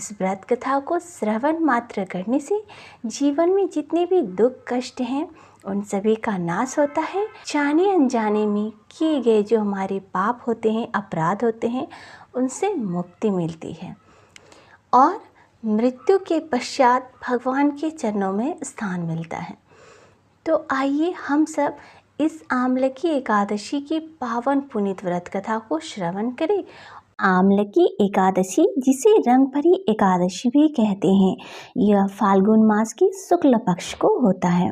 इस व्रत कथा को श्रवण मात्र करने से जीवन में जितने भी दुख कष्ट हैं उन सभी का नाश होता है। जाने अनजाने में किए गए जो हमारे पाप होते हैं, अपराध होते हैं, उनसे मुक्ति मिलती है और मृत्यु के पश्चात भगवान के चरणों में स्थान मिलता है। तो आइए हम सब इस आमलकी एकादशी की पावन पुनीत व्रत कथा को श्रवण करें। आमलकी एकादशी, जिसे रंग भरी एकादशी भी कहते हैं, यह फाल्गुन मास के शुक्ल पक्ष को होता है।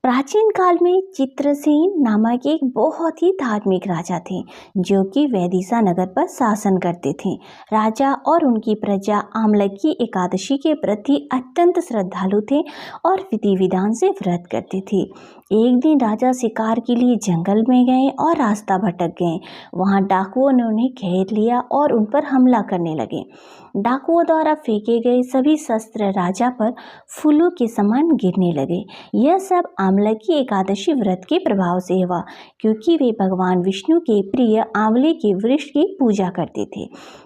प्राचीन काल में चित्रसेन नामक एक बहुत ही धार्मिक राजा थे जो कि वैदिशा नगर पर शासन करते थे। राजा और उनकी प्रजा आमलकी एकादशी के प्रति अत्यंत श्रद्धालु थे और विधि विधान से व्रत करते थे। एक दिन राजा शिकार के लिए जंगल में गए और रास्ता भटक गए। वहां डाकुओं ने उन्हें घेर लिया और उन पर हमला करने लगे। डाकुओं द्वारा फेंके गए सभी शस्त्र राजा पर फूलों के समान गिरने लगे। यह सब आमलकी एकादशी व्रत के प्रभाव से हुआ, क्योंकि वे भगवान विष्णु के प्रिय आंवले के वृक्ष की पूजा करते थे।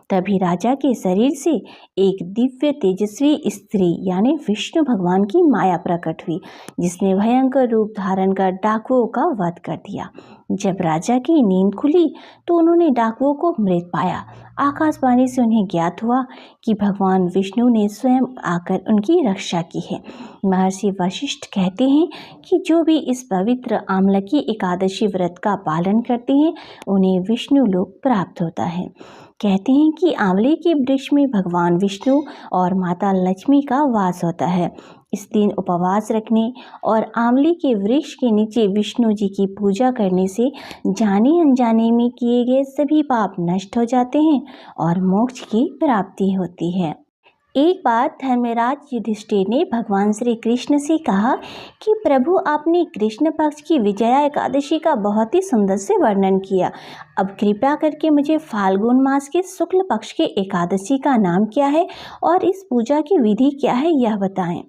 तभी राजा के शरीर से एक दिव्य तेजस्वी स्त्री यानी विष्णु भगवान की माया प्रकट हुई, जिसने भयंकर रूप धारण कर डाकुओं का वध कर दिया। जब राजा की नींद खुली तो उन्होंने डाकुओं को मृत पाया। आकाशवाणी से उन्हें ज्ञात हुआ कि भगवान विष्णु ने स्वयं आकर उनकी रक्षा की है। महर्षि वशिष्ठ कहते हैं कि जो भी इस पवित्र आमलकी एकादशी व्रत का पालन करते हैं उन्हें विष्णु लोक प्राप्त होता है। कहते हैं कि आंवले के वृक्ष में भगवान विष्णु और माता लक्ष्मी का वास होता है। इस दिन उपवास रखने और आंवले के वृक्ष के नीचे विष्णु जी की पूजा करने से जाने अनजाने में किए गए सभी पाप नष्ट हो जाते हैं और मोक्ष की प्राप्ति होती है। एक बार धर्मराज युधिष्ठिर ने भगवान श्री कृष्ण से कहा कि प्रभु, आपने कृष्ण पक्ष की विजया एकादशी का बहुत ही सुंदर से वर्णन किया। अब कृपया करके मुझे फाल्गुन मास के शुक्ल पक्ष के एकादशी का नाम क्या है और इस पूजा की विधि क्या है, यह बताएं।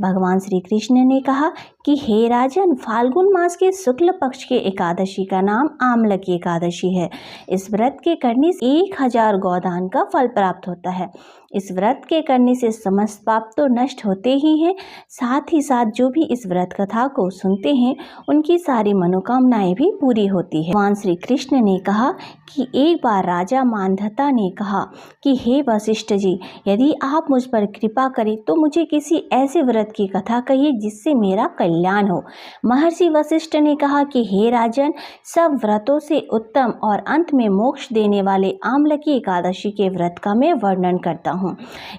भगवान श्री कृष्ण ने कहा कि हे राजन, फाल्गुन मास के शुक्ल पक्ष के एकादशी का नाम आमलकी एकादशी है। इस व्रत के करने से 1000 गोदान का फल प्राप्त होता है। इस व्रत के करने से समस्त पाप तो नष्ट होते ही हैं, साथ ही साथ जो भी इस व्रत कथा को सुनते हैं उनकी सारी मनोकामनाएं भी पूरी होती है। भगवान श्री कृष्ण ने कहा कि एक बार राजा मानधता ने कहा कि हे वशिष्ठ जी, यदि आप मुझ पर कृपा करें तो मुझे किसी ऐसे व्रत की कथा कहिए जिससे मेरा कल्याण हो। महर्षि वशिष्ठ ने कहा कि हे राजन, सब व्रतों से उत्तम और अंत में मोक्ष देने वाले आमलकी एकादशी के व्रत का मैं वर्णन करता हूँ।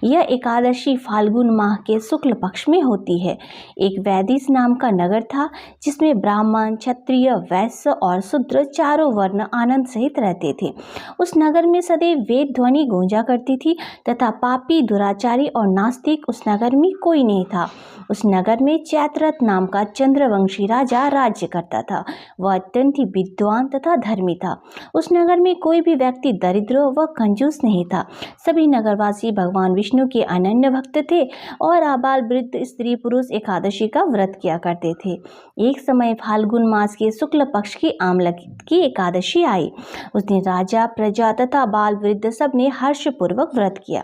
यह एकादशी फाल्गुन माह के शुक्ल पक्ष में होती है। एक वैदिश नाम का नगर था जिसमें ब्राह्मण, क्षत्रिय, वैश्य और शूद्र चारों वर्ण आनंद सहित रहते थे। उस नगर में सदैव वेद ध्वनि गूंजा करती थी तथा पापी, दुराचारी और नास्तिक उस नगर में कोई नहीं था। उस नगर में चैत्ररथ नाम का चंद्रवंशी राजा राज्य करता था। वह अत्यंत ही विद्वान तथा धर्मी था। उस नगर में कोई भी व्यक्ति दरिद्र व कंजूस नहीं था। सभी नगरवासी भगवान विष्णु के अनन्य भक्त थे और आबाल वृद्ध स्त्री पुरुष एकादशी का व्रत किया करते थे। एक समय फाल्गुन मास के शुक्ल पक्ष की आमलकी एकादशी आई। उस दिन राजा, प्रजा तथा बाल वृद्ध सब ने हर्षपूर्वक व्रत किया।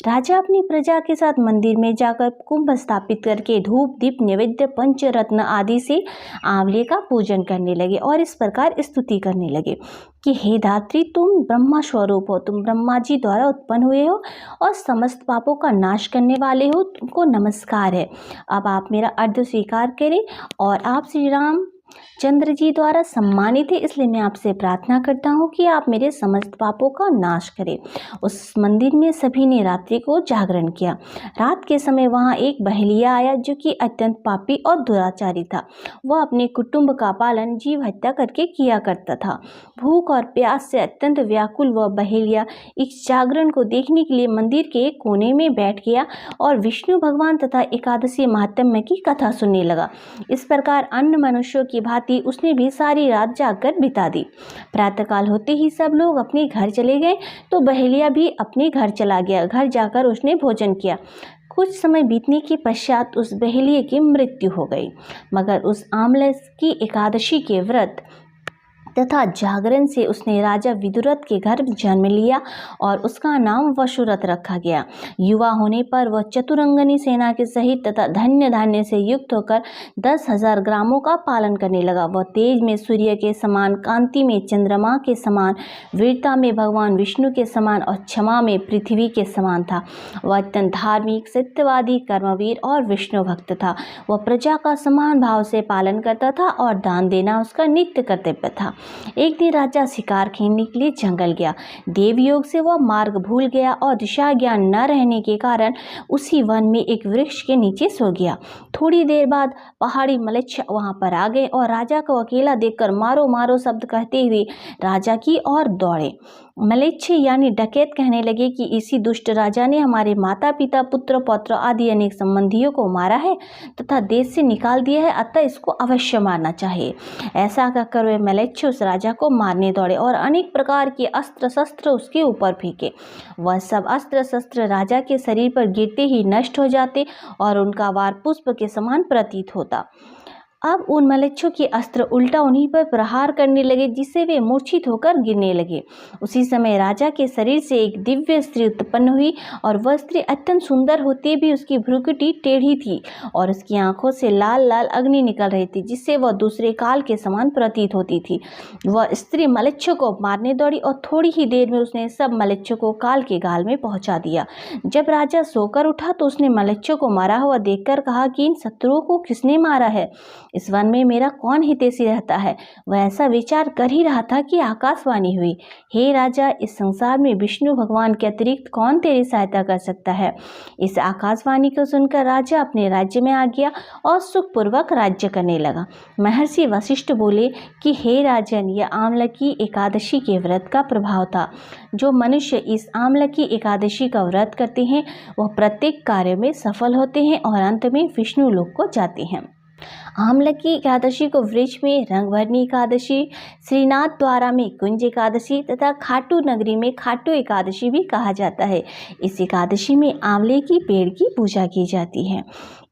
राजा अपनी प्रजा के साथ मंदिर में जाकर कुंभ स्थापित करके धूप, दीप, नैवेद्य, पंचरत्न आदि से आंवले का पूजन करने लगे और इस प्रकार स्तुति करने लगे कि हे धात्री, तुम ब्रह्मा स्वरूप हो, तुम ब्रह्मा जी द्वारा उत्पन्न हुए हो और समस्त पापों का नाश करने वाले हो, तुमको नमस्कार है। अब आप मेरा अर्घ्य स्वीकार करें और आप श्री राम चंद्र जी द्वारा सम्मानित है, इसलिए मैं आपसे प्रार्थना करता हूँ कि आप मेरे समस्त पापों का नाश करें। उस मंदिर में सभी ने रात्रि को जागरण किया। रात के समय वहाँ एक बहेलिया आया जो कि अत्यंत पापी और दुराचारी था। वह अपने कुटुंब का पालन जीव हत्या करके किया करता था। भूख और प्यास से अत्यंत व्याकुल वह बहेलिया इस जागरण को देखने के लिए मंदिर के एक कोने में बैठ गया और विष्णु भगवान तथा एकादशी महात्म्य की कथा सुनने लगा। इस प्रकार अन्य मनुष्यों की भांति उसने भी सारी रात जागकर बिता दी। प्रातःकाल होते ही सब लोग अपने घर चले गए तो बहेलिया भी अपने घर चला गया। घर जाकर उसने भोजन किया। कुछ समय बीतने के पश्चात उस बहेलिये की मृत्यु हो गई। मगर उस आमलकी एकादशी के व्रत तथा जागरण से उसने राजा विदुरथ के घर जन्म लिया और उसका नाम वशुरथ रखा गया। युवा होने पर वह चतुरंगनी सेना के सहित तथा धन्य धान्य से युक्त होकर 10,000 ग्रामों का पालन करने लगा। वह तेज में सूर्य के समान, कांति में चंद्रमा के समान, वीरता में भगवान विष्णु के समान और क्षमा में पृथ्वी के समान था। वह अत्यंत धार्मिक, सत्यवादी, कर्मवीर और विष्णु भक्त था। वह प्रजा का समान भाव से पालन करता था और दान देना उसका नित्य कर्तव्य था। एक दिन राजा शिकार खेलने के लिए जंगल गया। देव योग से वह मार्ग भूल गया और दिशा ज्ञान न रहने के कारण उसी वन में एक वृक्ष के नीचे सो गया। थोड़ी देर बाद पहाड़ी मलेच्छ वहां पर आ गए और राजा को अकेला देखकर मारो मारो शब्द कहते हुए राजा की ओर दौड़े। मलेच्छ यानी डकैत कहने लगे कि इसी दुष्ट राजा ने हमारे माता पिता, पुत्र पौत्र आदि अनेक संबंधियों को मारा है तथा देश से निकाल दिया है, अतः इसको अवश्य मारना चाहिए। ऐसा कहकर वे मलेच्छ उस राजा को मारने दौड़े और अनेक प्रकार के अस्त्र शस्त्र उसके ऊपर फेंके। वह सब अस्त्र शस्त्र राजा के शरीर पर गिरते ही नष्ट हो जाते और उनका वार पुष्प के समान प्रतीत होता। अब उन मलेच्छों के अस्त्र उल्टा उन्हीं पर प्रहार करने लगे, जिससे वे मूर्छित होकर गिरने लगे। उसी समय राजा के शरीर से एक दिव्य स्त्री उत्पन्न हुई और वह स्त्री अत्यंत सुंदर होते भी उसकी भ्रुकुटी टेढ़ी थी और उसकी आंखों से लाल लाल अग्नि निकल रही थी, जिससे वह दूसरे काल के समान प्रतीत होती थी। वह स्त्री मलेच्छों को मारने दौड़ी और थोड़ी ही देर में उसने सब मलेच्छों को काल के गाल में पहुंचा दिया। जब राजा सोकर उठा तो उसने मलेच्छों को मारा हुआ देखकर कहा कि इन शत्रुओं को किसने मारा है? इस वन में मेरा कौन हितैषी रहता है? वह ऐसा विचार कर ही रहा था कि आकाशवाणी हुई, हे राजा, इस संसार में विष्णु भगवान के अतिरिक्त कौन तेरी सहायता कर सकता है? इस आकाशवाणी को सुनकर राजा अपने राज्य में आ गया और सुखपूर्वक राज्य करने लगा। महर्षि वशिष्ठ बोले कि हे राजन, यह आमलकी एकादशी के व्रत का प्रभाव था। जो मनुष्य इस आमलकी एकादशी का व्रत करते हैं वह प्रत्येक कार्य में सफल होते हैं और अंत में विष्णु लोक को जाते हैं। आमलकी एकादशी को वृक्ष में रंगभरनी एकादशी, श्रीनाथ द्वारा में कुंज एकादशी तथा खाटू नगरी में खाटू एकादशी भी कहा जाता है। इस एकादशी में आंवले की पेड़ की पूजा की जाती है।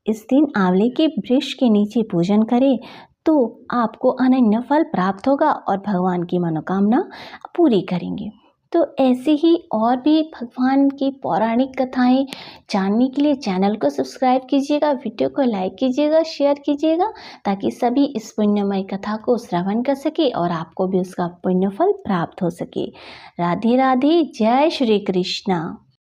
इस दिन आंवले के वृक्ष के नीचे पूजन करें तो आपको अनन्य फल प्राप्त होगा और भगवान की मनोकामना पूरी करेंगे। तो ऐसे ही और भी भगवान की पौराणिक कथाएं जानने के लिए चैनल को सब्सक्राइब कीजिएगा, वीडियो को लाइक कीजिएगा, शेयर कीजिएगा, ताकि सभी इस पुण्यमय कथा को श्रवण कर सके और आपको भी उसका पुण्यफल प्राप्त हो सके। राधे राधे, जय श्री कृष्णा।